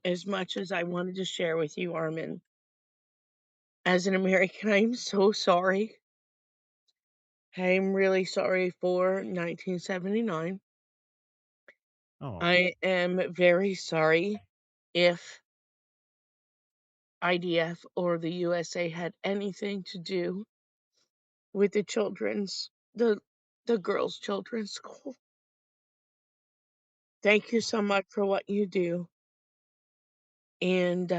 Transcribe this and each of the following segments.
As much as I wanted to share with you, Armin, as an American, I'm so sorry. I'm really sorry for 1979. Oh, I am very sorry if IDF or the USA had anything to do with the girls' children's school. Thank you so much for what you do, and,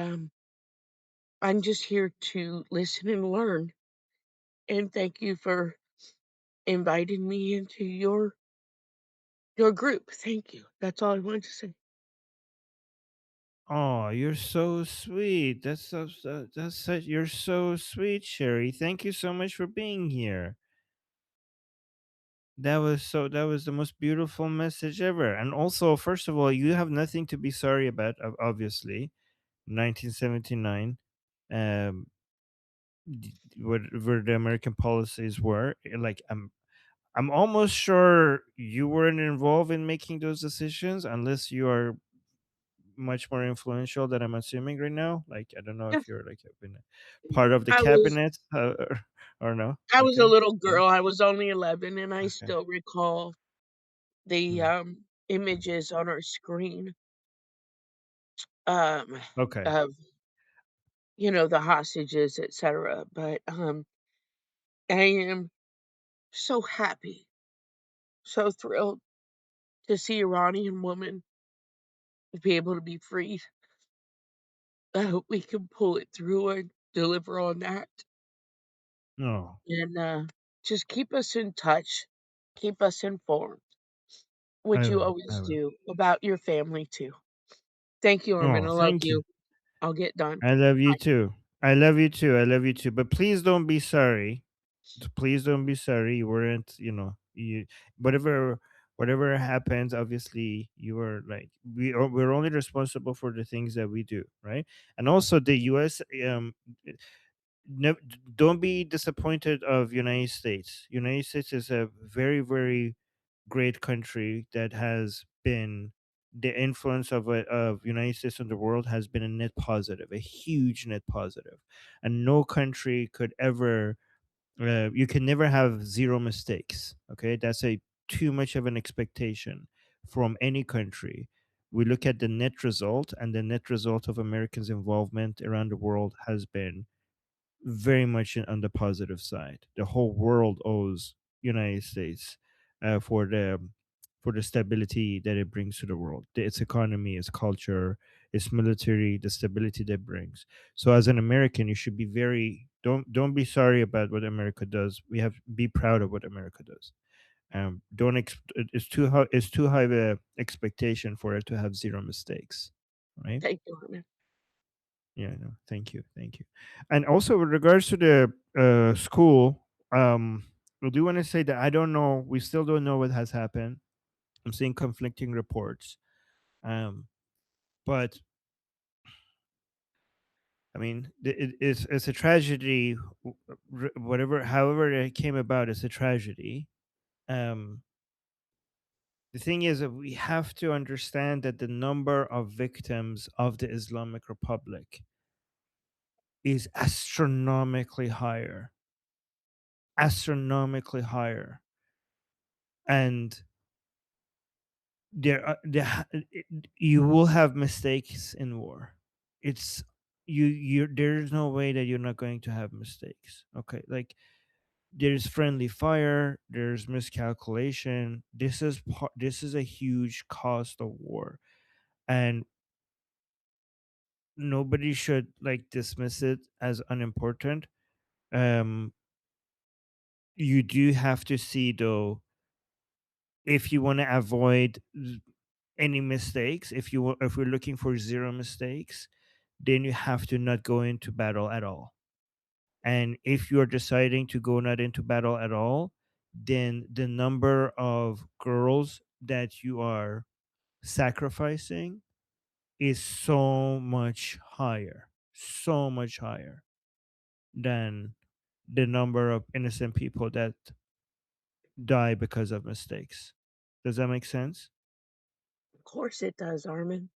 I'm just here to listen and learn, and thank you for inviting me into your group. Thank you. That's all I wanted to say. oh, you're so sweet. That's such. You're so sweet, Sherry. Thank you so much for being here. That was the most beautiful message ever. And also, first of all, you have nothing to be sorry about. Obviously, 1979. Um, where the American policies were. Like I'm almost sure you weren't involved in making those decisions unless you are much more influential than I'm assuming right now. Like I don't know Yeah, if you're like been part of the I was cabinet or no. I was a Okay. little Yeah. girl. I was only 11, and I Okay. still recall the, Mm. images on our screen, um, Okay. of, the hostages, etcetera, but, I am so happy, so thrilled to see Iranian woman be able to be freed. I hope we can pull it through and deliver on that, No, and, just keep us in touch, keep us informed, I which you will. I always will. do, about your family too. Thank you, Armin. Oh, I love thank you. you. I'll get done. I love you Bye. too. I love you too. I love you too. But please don't be sorry. Please don't be sorry. You weren't, you whatever whatever happens, obviously you were like we're only responsible for the things that we do, right? And also the US nev- don't be disappointed of United States. United States is a very, very great country that has been the influence of United States in the world has been a net positive, a huge net positive, and no country could ever you can never have zero mistakes. Okay, that's a too much of an expectation from any country. We look at the net result, and the net result of Americans' involvement around the world has been very much on the positive side. The whole world owes United States for the stability that it brings to the world, its economy, its culture, its military, the stability that brings. So, as an American, you should be very don't be sorry about what America does. We have be proud of what America does. Don't it's too high of a expectation for it to have zero mistakes, right? Thank you, Armin. Yeah, no, thank you, thank you. And also with regards to the school, I do want to say that I don't know. We still don't know what has happened. I'm seeing conflicting reports. Um, but I mean, it's a tragedy. Whatever, however it came about, it's a tragedy. Um, the thing is that we have to understand that the number of victims of the Islamic Republic is astronomically higher, and you will have mistakes in war. It's you there's no way that you're not going to have mistakes. Okay, like there's friendly fire, there's miscalculation. This is a huge cost of war, and nobody should like dismiss it as unimportant. um you do have to see though, if you want to avoid any mistakes, if we're looking for zero mistakes, then you have to not go into battle at all. And if you're deciding to go not into battle at all, then the number of girls that you are sacrificing is so much higher than the number of innocent people that die because of mistakes. Does that make sense? Of course it does, Armin.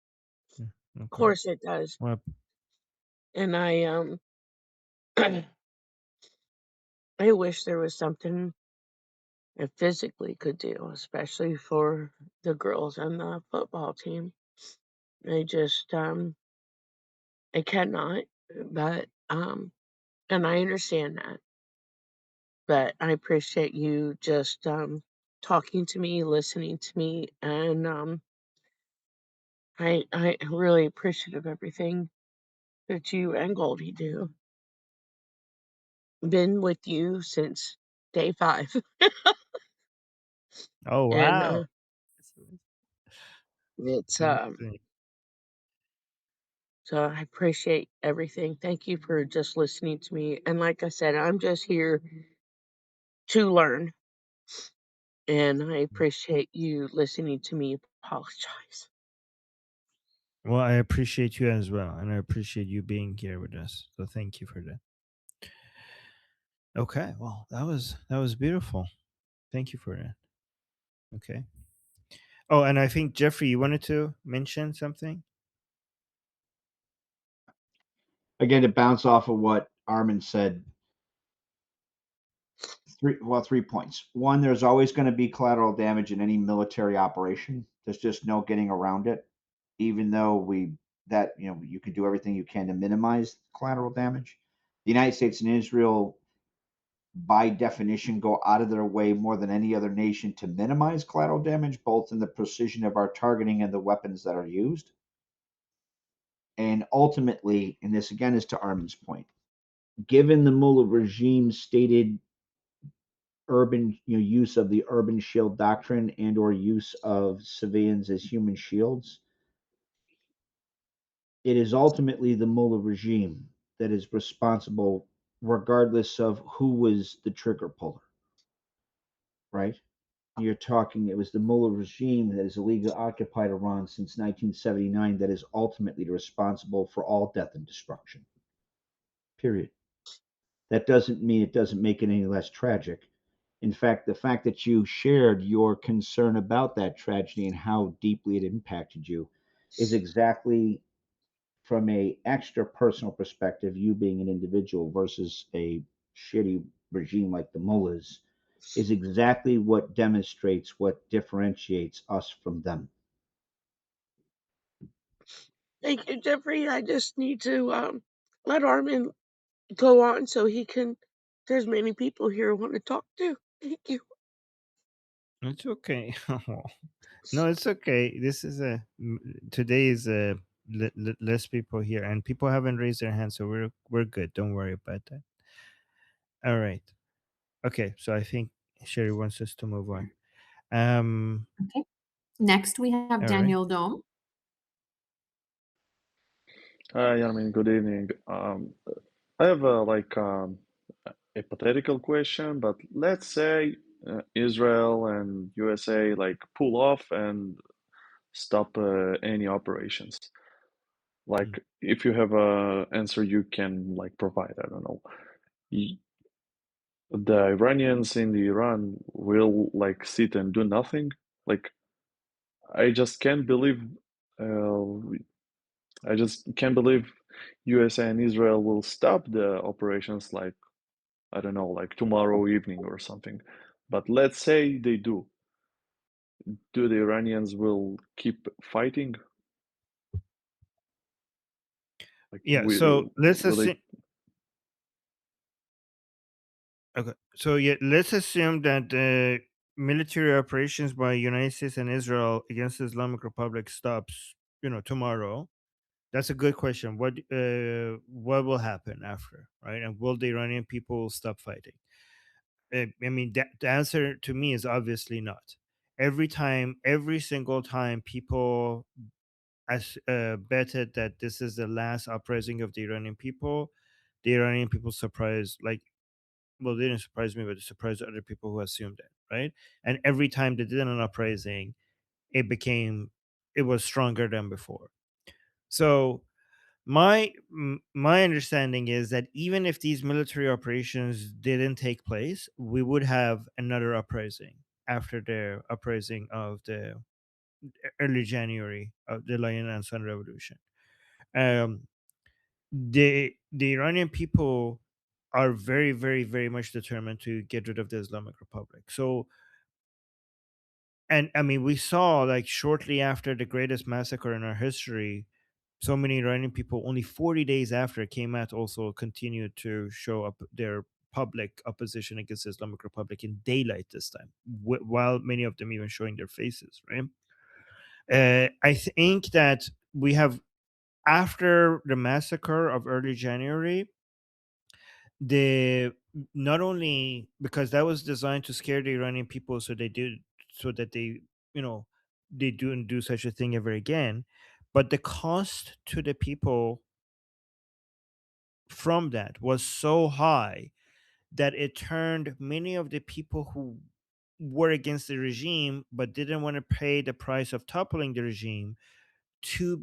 Of Okay. course it does. Well, And I wish there was something I physically could do, especially for the girls on the football team. I just, I cannot, but, and I understand that, but I appreciate you just, talking to me, listening to me, and, I really appreciate of everything that you and Goldie do. Been with you since day 5, oh and, wow. it's, Amazing. so I appreciate everything. Thank you for just listening to me, and like I said, I'm just here to learn, and I appreciate you listening to me apologize. Well, I appreciate you as well, and I appreciate you being here with us. So thank you for that. Okay, well, that was beautiful. Thank you for that. Okay. Oh, and I think Jeffrey, you wanted to mention something. Again, to bounce off of what Armin said, 3 points. One, there's always going to be collateral damage in any military operation. There's just no getting around it, even though you can do everything you can to minimize collateral damage. The United States and Israel, by definition, go out of their way more than any other nation to minimize collateral damage, both in the precision of our targeting and the weapons that are used. And ultimately, and this again is to Armin's point, given the Mullah regime's stated urban use of the urban shield doctrine and or use of civilians as human shields, it is ultimately the Mullah regime that is responsible, regardless of who was the trigger puller, right? You're talking, it was the Mullah regime that has illegally occupied Iran since 1979 that is ultimately responsible for all death and destruction. Period. That doesn't mean it doesn't make it any less tragic. In fact, the fact that you shared your concern about that tragedy and how deeply it impacted you is exactly from a extra personal perspective, you being an individual versus a shitty regime like the mullahs, is exactly what demonstrates what differentiates us from them. Thank you, Jeffrey. I just need to, let Armin go on so he can there's many people here who want to talk to. Thank you. It's okay. No, it's okay. This is today is less people here, and people haven't raised their hands, so we're good. Don't worry about that. All right. Okay. So I think Sherry wants us to move on. Okay. Next, we have All right. Daniel Dome. Hi, I mean, good evening. I have a hypothetical question, but let's say Israel and USA like pull off and stop any operations. Mm. Like, if you have a answer, you can like provide. I don't know. Y- The Iranians in the Iran will like sit and do nothing. Like, I just can't believe. Uh, I just can't believe USA and Israel will stop the operations like, I don't know, like tomorrow evening or something. But let's say they do. Do the Iranians will keep fighting? Like, Yeah. So let's will they? assume. Okay. So yeah, let's assume that the military operations by United States and Israel against the Islamic Republic stops. Tomorrow. That's a good question. What will happen after, right? And will the Iranian people stop fighting? I mean, the answer to me is obviously not. Every single time, people betted that this is the last uprising of the Iranian people. The Iranian people surprised, like, well, they didn't surprise me, but it surprised other people who assumed it, right? And every time they did an uprising, it was stronger than before. So my understanding is that even if these military operations didn't take place, we would have another uprising after the uprising of the early January of the Lion and Sun Revolution. Um, the Iranian people are very, very, very much determined to get rid of the Islamic Republic. So, and I mean, we saw like shortly after the greatest massacre in our history, so many Iranian people only 40 days after came out also continued to show up their public opposition against the Islamic Republic in daylight this time, while many of them even showing their faces, right? I think that we have, after the massacre of early January, the not only because that was designed to scare the Iranian people so that they, you know, they don't do such a thing ever again, but the cost to the people from that was so high that it turned many of the people who were against the regime but didn't want to pay the price of toppling the regime to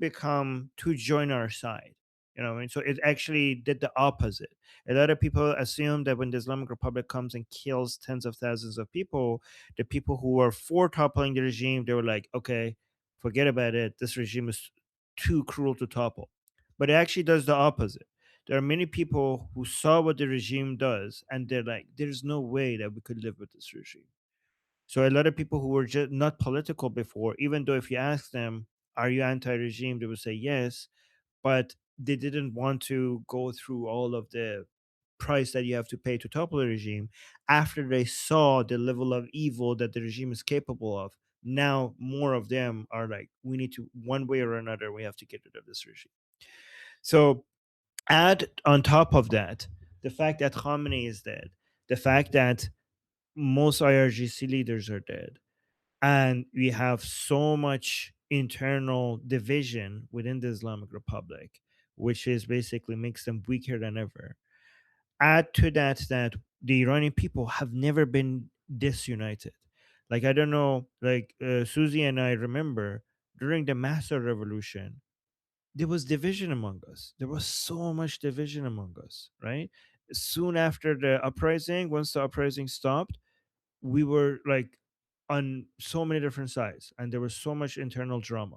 join our side. You know, and so it actually did the opposite. A lot of people assume that when the Islamic Republic comes and kills tens of thousands of people, the people who are for toppling the regime, they were like, okay, forget about it. This regime is too cruel to topple. But it actually does the opposite. There are many people who saw what the regime does, and they're like, there's no way that we could live with this regime. So a lot of people who were just not political before, even though if you ask them, "Are you anti-regime?" they would say yes, but they didn't want to go through all of the price that you have to pay to topple the regime. After they saw the level of evil that the regime is capable of, now more of them are like, "We need to, one way or another, we have to get rid of this regime." So add on top of that the fact that Khamenei is dead, the fact that most IRGC leaders are dead, and we have so much internal division within the Islamic Republic, which is basically makes them weaker than ever. Add to that that the Iranian people have never been disunited. Like, I don't know, like Susie and I remember during the Master Revolution, there was division among us. There was so much division among us, right? Soon after the uprising, once the uprising stopped, we were like on so many different sides and there was so much internal drama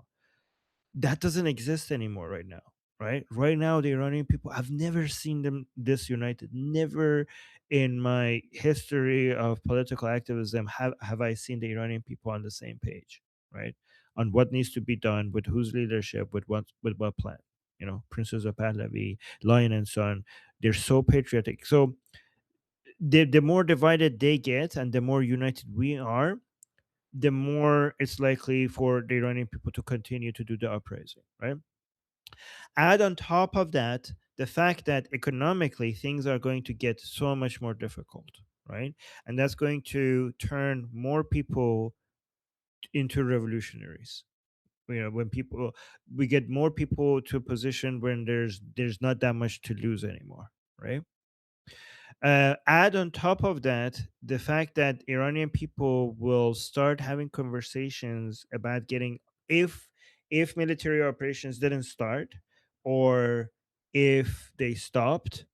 that doesn't exist anymore right now. Right now the Iranian people, I've never seen them disunited. Never in my history of political activism have I seen the Iranian people on the same page, right, on what needs to be done, with whose leadership, with what plan. You know, Princess of Pahlavi, Lion and Son, they're so patriotic. So the more divided they get and the more united we are, the more it's likely for the Iranian people to continue to do the uprising, right? Add on top of that the fact that economically things are going to get so much more difficult, right? And that's going to turn more people into revolutionaries. You know, when people, we get more people to a position when there's not that much to lose anymore, right? Add on top of that the fact that Iranian people will start having conversations about getting, if military operations didn't start, or if they stopped,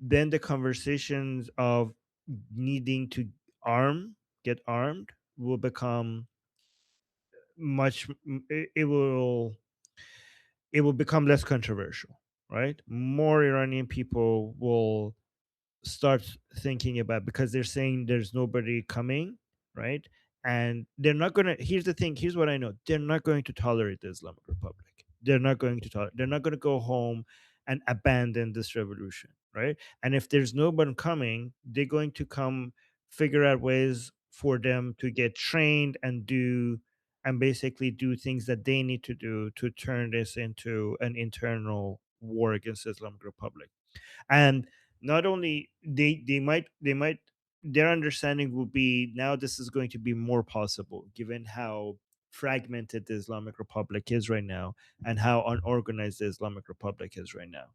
then the conversations of needing to arm get armed will become much it will become less controversial, right? More Iranian people will start thinking about, because they're saying there's nobody coming, right? And they're not going to, here's the thing, here's what I know, they're not going to tolerate the Islamic Republic. They're not going to tolerate, they're not going to go home and abandon this revolution, right? And if there's no one coming, they're going to come figure out ways for them to get trained and do, and basically do things that they need to do to turn this into an internal war against the Islamic Republic. And not only they might their understanding will be, now this is going to be more possible given how fragmented the Islamic Republic is right now and how unorganized the Islamic Republic is right now.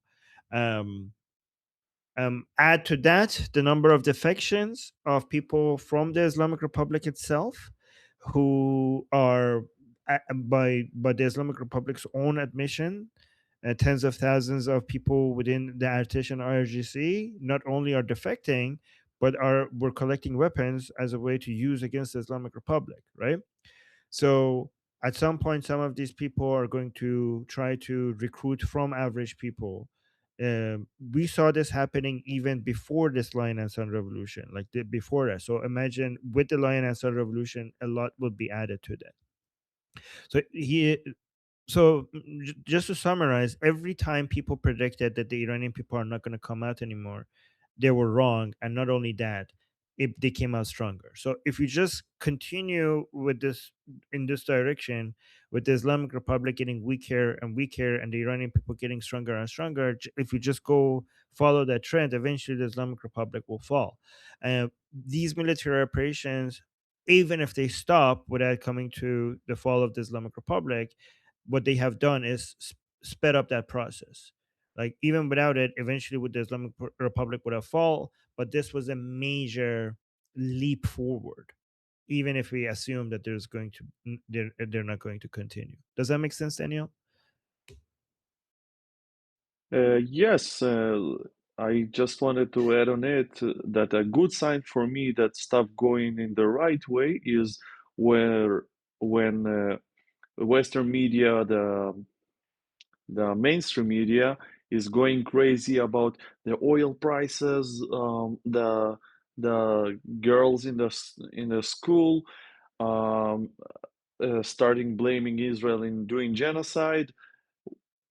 um Add to that the number of defections of people from the Islamic Republic itself, who are, by the Islamic Republic's own admission, tens of thousands of people within the Artish and IRGC not only are defecting, but were collecting weapons as a way to use against the Islamic Republic, right? So At some point, some of these people are going to try to recruit from average people. We saw this happening even before this Lion and Sun revolution, like before that. So imagine with the Lion and Sun revolution, a lot will be added to that. So just to summarize, every time people predicted that the Iranian people are not going to come out anymore, they were wrong. And not only that, they came out stronger. So if we just continue with this in this direction, with the Islamic Republic getting weaker and weaker, and the Iranian people getting stronger and stronger, if we just go follow that trend, eventually the Islamic Republic will fall. These military operations, even if they stop without coming to the fall of the Islamic Republic, what they have done is sped up that process. Like even without it, eventually with the Islamic Republic would have fall, but this was a major leap forward. Even if we assume that there's going to they're not going to continue. Does that make sense, Daniel? Yes, I just wanted to add on it that a good sign for me that stuff going in the right way is where when Western media, the mainstream media, is going crazy about the oil prices, the girls in the school, um, starting blaming Israel in doing genocide.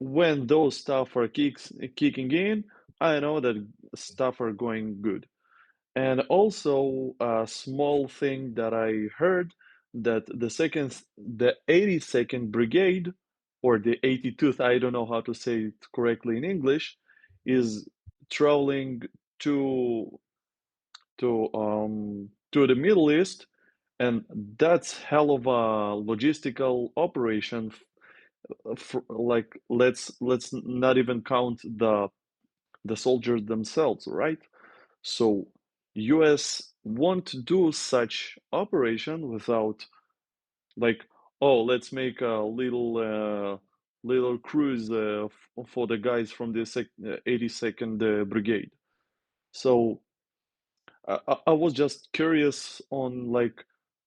When those stuff are kicking in, I know that stuff are going good. And also a small thing that I heard that the 82nd Brigade, or the 82th, I don't know how to say it correctly in English, is traveling to to the Middle East, and that's hell of a logistical operation. Like let's not even count the soldiers themselves, right? So US won't do such operation without, like, oh, let's make a little cruise for the guys from the 82nd Brigade. So I was just curious on like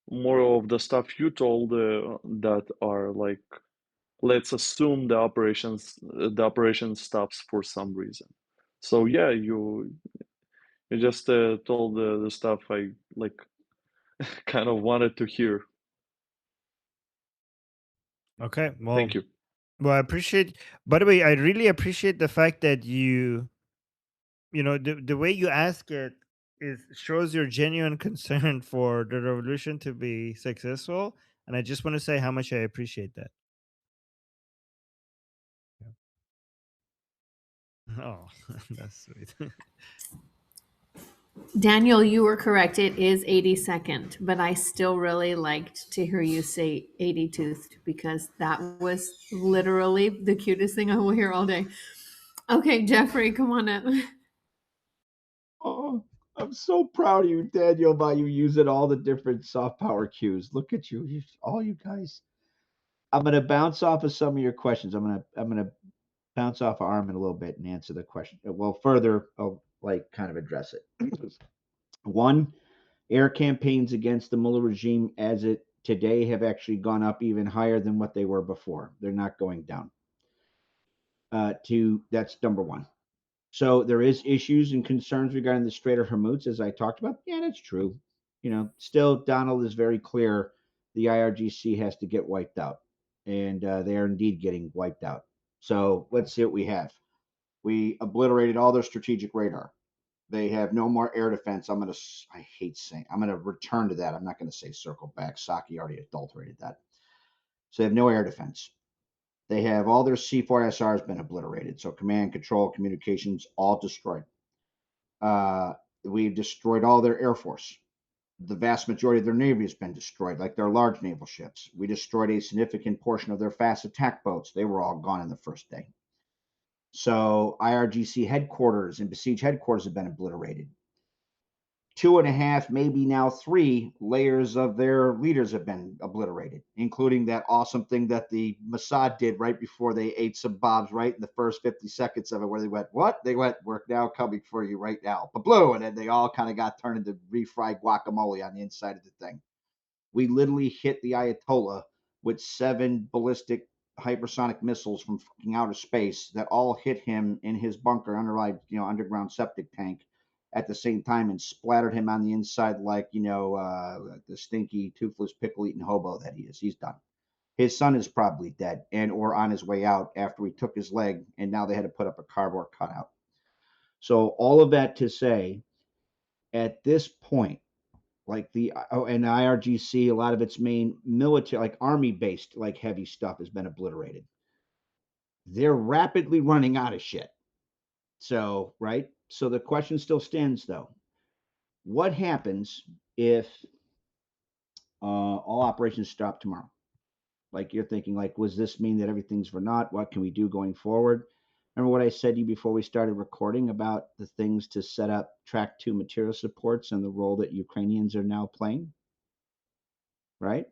more of the stuff you told that are like, let's assume the operation stops for some reason. So yeah, you just told the stuff I like kind of wanted to hear. Okay. Thank you. Well, I appreciate. By the way, I really appreciate the fact that the way you ask it is shows your genuine concern for the revolution to be successful, and I just want to say how much I appreciate that. Oh, that's sweet. Daniel, you were correct. It is 82nd, but I still really liked to hear you say 82th because that was literally the cutest thing I will hear all day. Okay, Jeffrey, come on up. Oh, I'm so proud of you, Daniel, by you using all the different soft power cues. Look at you, all you guys. I'm gonna bounce off of some of your questions. I'm gonna bounce off of Armin a little bit and answer the question. Well, further, I'll like kind of address it. One, air campaigns against the Mullah regime as it today have actually gone up even higher than what they were before. They're not going down. That's number one. So there is issues and concerns regarding the Strait of Hormuz, as I talked about. Yeah, that's true. Still, Donald is very clear. The IRGC has to get wiped out, and they are indeed getting wiped out. So let's see what we have. We obliterated all their strategic radar. They have no more air defense. I hate saying, I'm going to return to that. I'm not going to say circle back. Saki already adulterated that. So they have no air defense. They have all their C4SRs been obliterated. So command, control, communications, all destroyed. Uh, we've destroyed all their air force. The vast majority of their navy has been destroyed, like their large naval ships. We destroyed a significant portion of their fast attack boats. They were all gone in the first day. So IRGC headquarters and besieged headquarters have been obliterated. 2.5, maybe now 3 layers of their leaders have been obliterated, including that awesome thing that the Mossad did right before they ate some bobs, right in the first 50 seconds of it, where they went, what? They went, we're now coming for you right now. Blue, and then they all kind of got turned into refried guacamole on the inside of the thing. We literally hit the Ayatollah with 7 ballistic hypersonic missiles from fucking outer space that all hit him in his bunker underground septic tank at the same time and splattered him on the inside like, the stinky, toothless, pickle-eating hobo that he is. He's done. His son is probably dead and or on his way out after he took his leg, and now they had to put up a cardboard cutout. So all of that to say, at this point, like and the IRGC, a lot of its main military, like army-based, like heavy stuff has been obliterated. They're rapidly running out of shit. So, right? So the question still stands, though. What happens if all operations stop tomorrow? Like you're thinking, like, does this mean that everything's for naught? What can we do going forward? Remember what I said to you before we started recording about the things to set up Track 2 material supports and the role that Ukrainians are now playing? Right?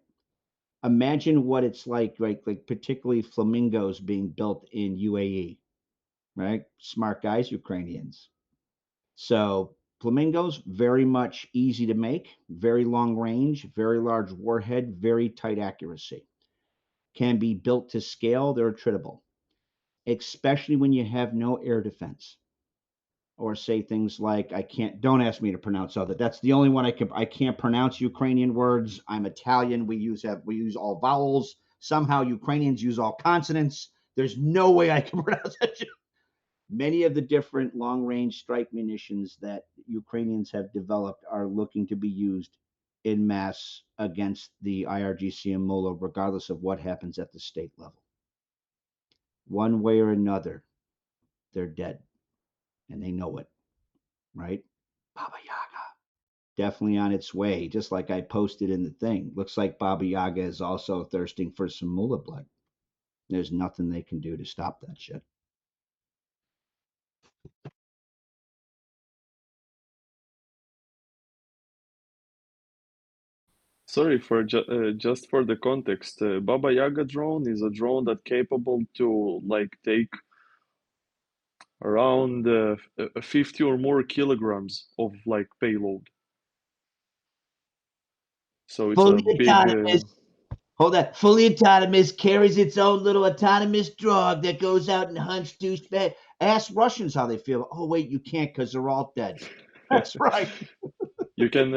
Imagine what it's like particularly flamingos being built in UAE, right? Smart guys, Ukrainians. So flamingos, very much easy to make, very long range, very large warhead, very tight accuracy. Can be built to scale, they're attritable, especially when you have no air defense. Or say things like, don't ask me to pronounce other. That's the only one I can't pronounce Ukrainian words. I'm Italian. We use all vowels. Somehow Ukrainians use all consonants. There's no way I can pronounce that shit. Many of the different long-range strike munitions that Ukrainians have developed are looking to be used in mass against the IRGC and Mullah, regardless of what happens at the state level. One way or another, they're dead, and they know it, right? Baba Yaga, definitely on its way, just like I posted in the thing. Looks like Baba Yaga is also thirsting for some Mullah blood. There's nothing they can do to stop that shit. Sorry for just for the context. Baba Yaga drone is a drone that's capable to like take around 50 or more kilograms of like payload. So it's Fully a big. autonomous. Hold on. Fully autonomous, carries its own little autonomous drone that goes out and hunts douchebag. Ask Russians how they feel. Oh wait, you can't because they're all dead. That's right. You can